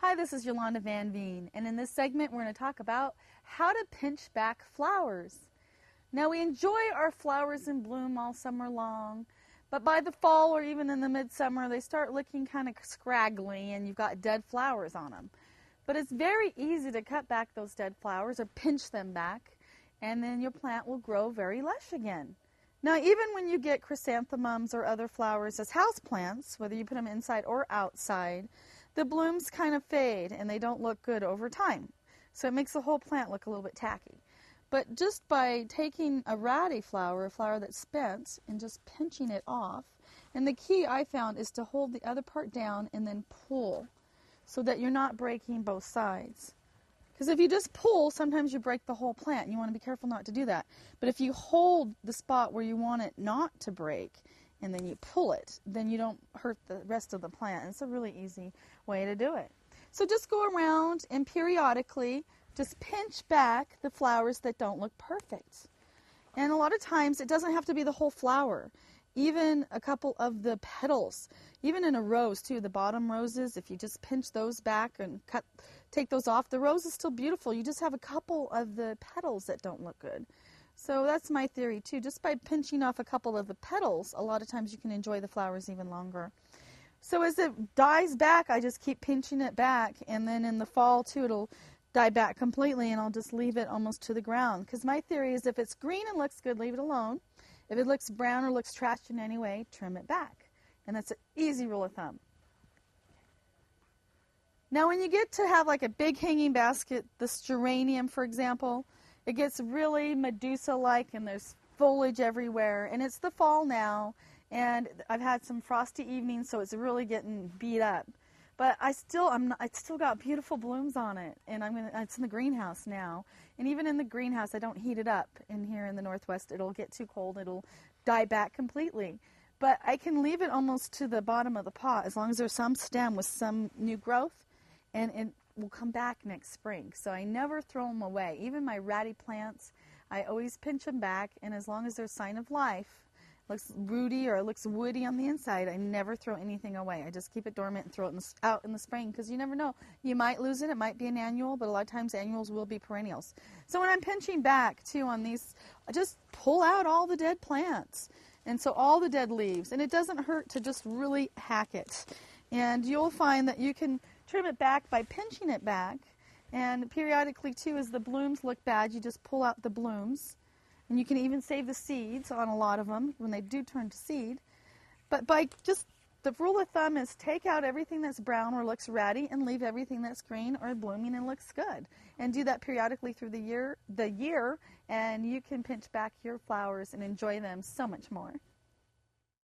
Hi, this is Yolanda Van Veen, and in this segment we're going to talk about how to pinch back flowers. Now, we enjoy our flowers in bloom all summer long, but by the fall or even in the midsummer they start looking kind of scraggly and you've got dead flowers on them. But it's very easy to cut back those dead flowers or pinch them back, and then your plant will grow very lush again. Now, even when you get chrysanthemums or other flowers as houseplants, whether you put them inside or outside, the blooms kind of fade and they don't look good over time. So it makes the whole plant look a little bit tacky. But just by taking a ratty flower, a flower that's spent, and just pinching it off, and the key I found is to hold the other part down and then pull so that you're not breaking both sides. Because if you just pull, sometimes you break the whole plant, and you want to be careful not to do that. But if you hold the spot where you want it not to break, and then you pull it, then you don't hurt the rest of the plant. It's a really easy way to do it. So just go around and periodically just pinch back the flowers that don't look perfect. And a lot of times it doesn't have to be the whole flower. Even a couple of the petals, even in a rose too, the bottom roses, if you just pinch those back and take those off, the rose is still beautiful. You just have a couple of the petals that don't look good. So that's my theory too. Just by pinching off a couple of the petals, a lot of times you can enjoy the flowers even longer. So as it dies back, I just keep pinching it back, and then in the fall too, it'll die back completely, and I'll just leave it almost to the ground. Because my theory is if it's green and looks good, leave it alone. If it looks brown or looks trashed in any way, trim it back. And that's an easy rule of thumb. Now when you get to have like a big hanging basket, the geranium for example, it gets really Medusa-like and there's foliage everywhere. And it's the fall now, and I've had some frosty evenings, so it's really getting beat up. But I still got beautiful blooms on it, and it's in the greenhouse now. And even in the greenhouse, I don't heat it up. In here in the Northwest, it'll get too cold, it'll die back completely. But I can leave it almost to the bottom of the pot as long as there's some stem with some new growth, and it will come back next spring. So I never throw them away. Even my ratty plants, I always pinch them back, and as long as there's sign of life, looks rooty or it looks woody on the inside, I never throw anything away. I just keep it dormant and throw it out in the spring, because you never know. You might lose it. It might be an annual, but a lot of times annuals will be perennials. So when I'm pinching back too on these, I just pull out all the dead plants, and so all the dead leaves, and it doesn't hurt to just really hack it. And you'll find that you can trim it back by pinching it back, and periodically too, as the blooms look bad, you just pull out the blooms. And you can even save the seeds on a lot of them when they do turn to seed. But the rule of thumb is take out everything that's brown or looks ratty and leave everything that's green or blooming and looks good. And do that periodically through the year, and you can pinch back your flowers and enjoy them so much more.